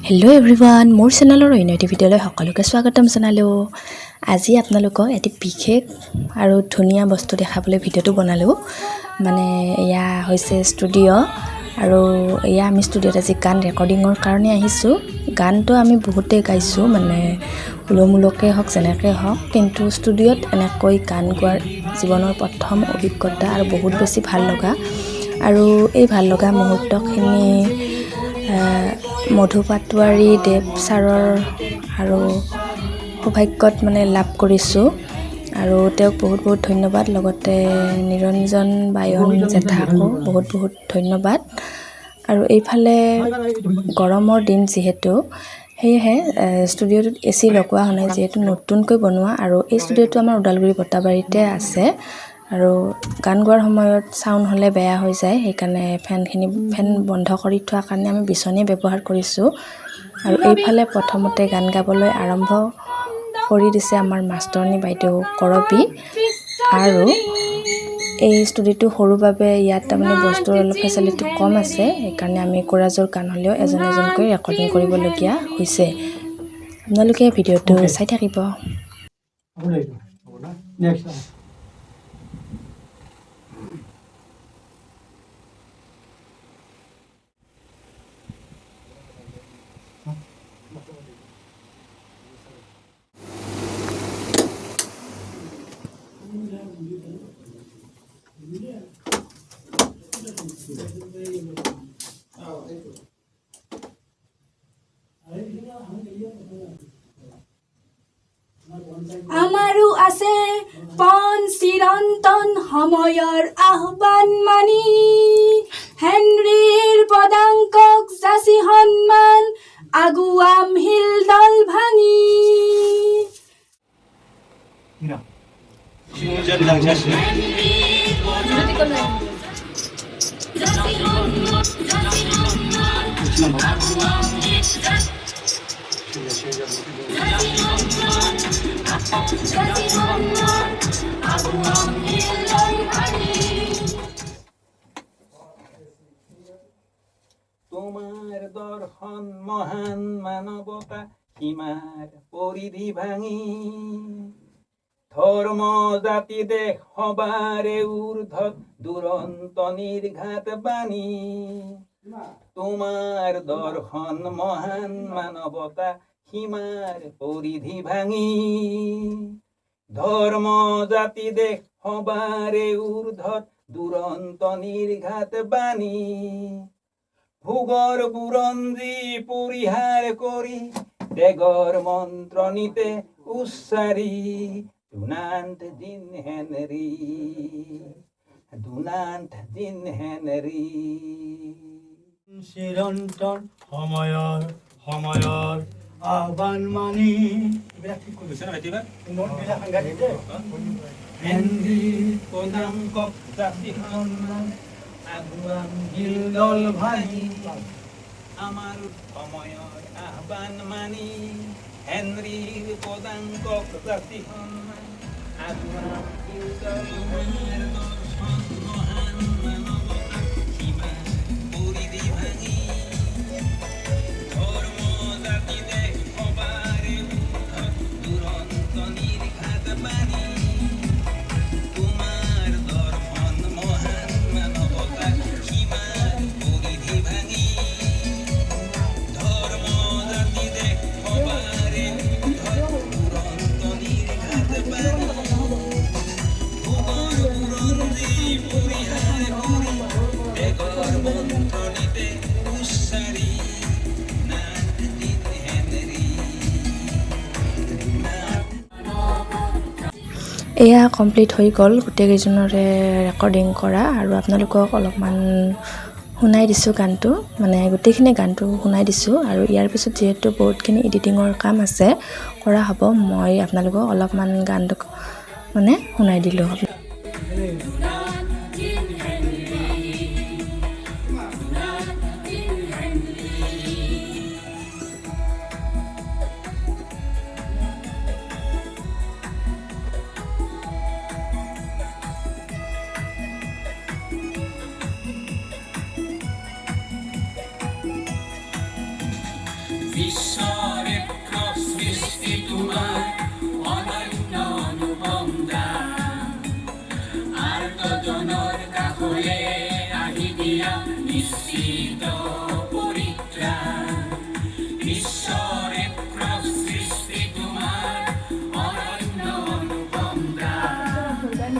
Hello' everyone, মোৰ চেনেলৰ অন্য এটি ভিডিঅ'লৈ সকলোকে স্বাগতম জনালোঁ। আজি আপোনালোকক এটি বিশেষ আৰু ধুনীয়া বস্তু দেখাবলৈ ভিডিঅ'টো বনালোঁ। মানে এয়া হৈছে ষ্টুডিঅ' আৰু এয়া আমি ষ্টুডিঅ'ত আজি গান ৰেকৰ্ডিঙৰ কাৰণে আহিছোঁ। গানটো আমি বহুতেই গাইছোঁ, মানে উলমূলকে হওক যেনেকৈ হওক, কিন্তু ষ্টুডিঅ'ত এনেকৈ গান গোৱাৰ জীৱনৰ প্ৰথম অভিজ্ঞতা আৰু বহুত বেছি ভাল লগা। আৰু এই ভাল লগা মুহূৰ্তখিনি মধু পাটোৱাৰী দেৱ ছাৰৰ আৰু সৌভাগ্যত মানে লাভ কৰিছোঁ আৰু তেওঁক বহুত বহুত ধন্যবাদ। লগতে নিৰঞ্জন বায়ন জেঠাকো বহুত বহুত ধন্যবাদ। আৰু এইফালে গৰমৰ দিন যিহেতু, সেয়েহে ষ্টুডিঅ'টোত AC লগোৱা হোৱা নাই, যিহেতু নতুনকৈ বনোৱা। আৰু এই ষ্টুডিঅ'টো আমাৰ ওদালগুৰি বটাবাৰীতে আছে। আৰু গান গোৱাৰ সময়ত চাউণ্ড হ'লে বেয়া হৈ যায়, সেইকাৰণে ফেন বন্ধ কৰি থোৱাৰ কাৰণে আমি বিচনী ব্যৱহাৰ কৰিছোঁ। আৰু এইফালে প্ৰথমতে গান গাবলৈ আৰম্ভ কৰি দিছে আমাৰ মাষ্টৰণী বাইদেউ কৰবী। আৰু এই ষ্টুডিঅ'টো সৰু বাবে ইয়াত তাৰমানে বস্তুৰ অলপ ফেচিলিটি কম আছে, সেইকাৰণে আমি কোৰাজৰ গান হ'লেও এজন এজনকৈ ৰেকৰ্ডিং কৰিবলগীয়া হৈছে। আপোনালোকে ভিডিঅ'টো চাই থাকিব। আমাৰো আছে পণ চিৰন্তন সময়ৰ আহ্বান মানি, হেনৰীৰ পদাঙ্কক যাচি সন্মান আগুৱাম শিলডল ভাঙি। তোমাৰ দৰ্শন মহান মানৱতা সীমাৰ পৰিধি ভাঙি, ধৰ্ম জাতি দেশ সবাৰে ঊৰ্ধত দুৰন্ত নিৰ্ঘাত বাণী। তোমাৰ দৰ্শন মহান মানৱতা সীমাৰ পৰিধি ভাঙি, ধৰ্ম জাতি দেশ সবাৰে ঊৰ্ধত দুৰন্ত নিৰ্ঘাত বাণী। ভোগৰ বুৰঞ্জী পৰিহাৰ কৰি ত্যাগৰ মন্ত্ৰ নিতে উচ্চাৰি, দুনান্ত দিন হেনৰি, দুনান্ত দিন হেনৰি। চিৰন্তন সময়ৰ আহ্বান মানি, এইবিলাক ঠিক কৰিছে ন এতিয়া নোটবিলাক সাংঘাতিক দেই। হেনৰীৰ পদাঙ্কক যাচি সন্মান আগুৱাম শিলডল ভাঙি, আমাৰ সময়ৰ আহ্বান মানি, হেনৰীৰ পদাঙ্কক যাচি সন্মান আগুৱাম শিলডল ভাঙি। দৰ্শন মহান মানৱতা সীমাৰ পৰিধি ভাঙি, ধৰ্ম জাতি দেশ সবাৰে ঊৰ্ধত দুৰন্ত নিৰ্ঘাত বাণী। তোমাৰ দৰ্শন মহান মানৱতা সীমাৰ পৰিধি ভাঙি, ধৰ্ম জাতি দেশ সবাৰে ঊৰ্ধত দুৰন্ত নিৰ্ঘাত বাণী। ভোগৰ বুৰঞ্জী পৰিহাৰ কৰি ত্যাগৰ মন্ত্ৰ নিতে উচ্চাৰি, দুনান্ত দিন হেনৰি, এয়া কমপ্লিট হৈ গ'ল গোটেইকেইজনৰে ৰেকৰ্ডিং কৰা। আৰু আপোনালোকক অলপমান শুনাই দিছোঁ গানটো, মানে গোটেইখিনি গানটো শুনাই দিছোঁ। আৰু ইয়াৰ পিছত যিহেতু বহুতখিনি এডিটিঙৰ কাম আছে, কৰা হ'ব, মই আপোনালোকক অলপমান গানটো মানে শুনাই দিলোঁ। ঈশ্বৰে সৃষ্টি তোমাৰ অনন্য অনুপম দান আৰ্তজনৰ কাষলৈ আহি দিয়া নিশ্চিত পৰিত্ৰাণ ঈশ্বৰে সৃষ্টি তোমাৰ অনন্য অনুপম দান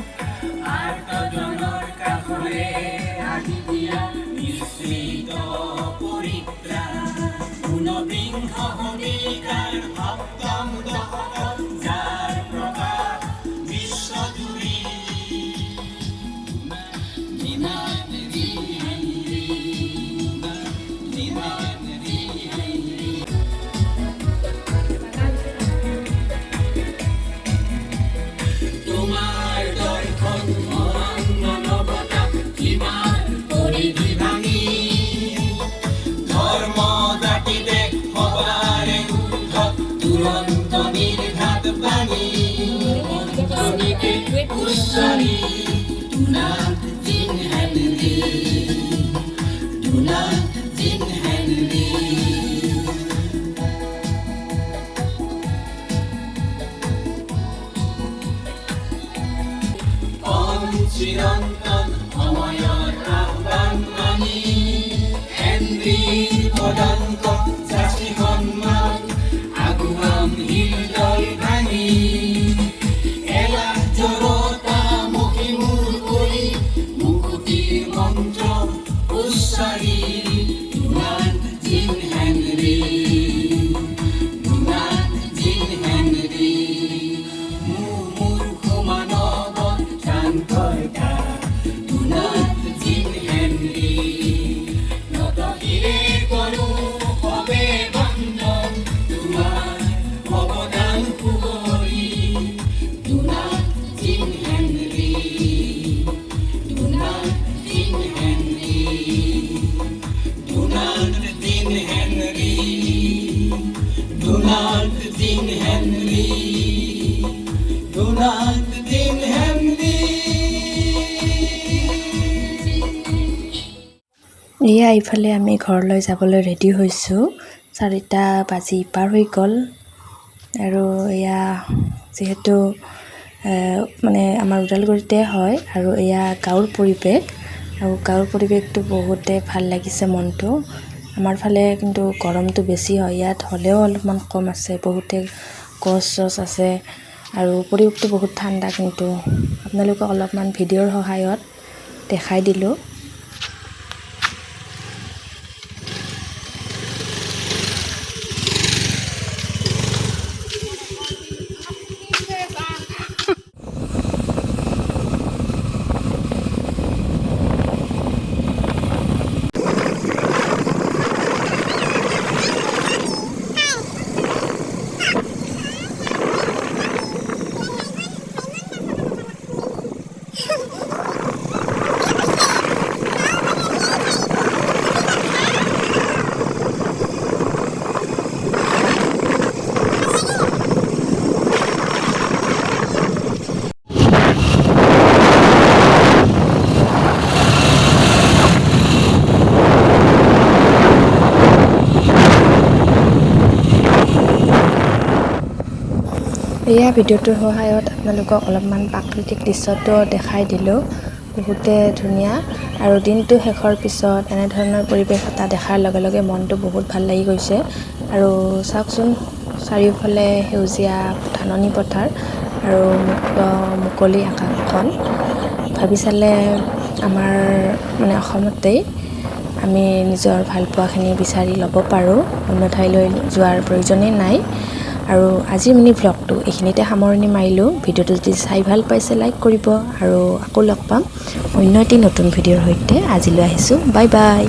আৰ্তজনৰ কাষলৈ আহি দিয়া নিশ্চিত পৰিত্ৰাণ ঊনবিংশ শতিকাৰ সপ্তম দশকত যাৰ প্ৰকাশ বিশ্বজুৰি তোমাৰ দৰ্শন মহান মানৱতা কিমান পৰিধি ভাঙি ধৰ্ম জাতি দেশ সবাৰে উদ্ধত দুৰন্ত নিৰ্ঘাত বাণী মন্ত্ৰনীকে উচ্চাৰি দুনাথ জিন হেনৰি দুনাথ জিন হেনৰি চিৰন্তন সময়ৰ আহ্বান মানি হেনৰিৰ পদাঙ্ক যাচি সন্মান আগুৱাম হৃদয় ভাঙি এলাহ জড়তা মহিমূৰ কৰি মুকুতিৰ মন্ত্ৰ উচ্চাৰি দুনাথ জিন হেনৰি দুনাথ জিন হেনৰি মূৰ্খ মানৱৰ ত্ৰাণকৰ্তা দুনাথ জিন হেনৰি নতশিৰে কৰোঁ সবে বন্দন তোমাৰ অৱদান সুগৰি দুনাথ জিন হেনৰি দুনাথ জিন হেনৰি দুনাথ জিন হেনৰি দুনাথ জিন হেনৰি দুনাথ জিন হেনৰি এয়া ইফালে আমি ঘৰলৈ যাবলৈ ৰেডি হৈছোঁ 4টা বাজি পাৰ হৈ গ'ল আৰু এয়া যিহেতু মানে আমাৰ ওদালগুৰিতে হয় আৰু এয়া গাঁৱৰ পৰিৱেশ আৰু গাঁৱৰ পৰিৱেশটো বহুতে ভাল লাগিছে মনটো আমাৰ ফালে কিন্তু গৰমটো বেছি হয় ইয়াত হ'লেও অলপমান কম আছে বহুতে গছ চছ আছে আৰু পৰিৱেশটো বহুত ঠাণ্ডা কিন্তু আপোনালোকক অলপমান ভিডিঅ'ৰ সহায়ত দেখাই দিলোঁ এয়া ভিডিঅ'টোৰ সহায়ত আপোনালোকক অলপমান প্ৰাকৃতিক দৃশ্যটো দেখাই দিলোঁ বহুতে ধুনীয়া আৰু দিনটো শেষৰ পিছত এনেধৰণৰ পৰিৱেশ এটা দেখাৰ লগে লগে মনটো বহুত ভাল লাগি গৈছে আৰু চাওকচোন চাৰিওফালে সেউজীয়া ধাননি পথাৰ আৰু মুকলি আকাশখন ভাবি চালে আমাৰ মানে অসমতেই আমি নিজৰ ভালপোৱাখিনি বিচাৰি ল'ব পাৰোঁ অন্য ঠাইলৈ যোৱাৰ প্ৰয়োজনেই নাই আৰু আজিৰ মিনি ভ্লগটো এইখিনিতে সামৰণি মাৰিলোঁ ভিডিঅ'টো যদি চাই ভাল পাইছে লাইক কৰিব আৰু আকৌ লগ পাম অন্য এটি নতুন ভিডিঅ'ৰ সৈতে আজিলৈ আহিছোঁ বাই বাই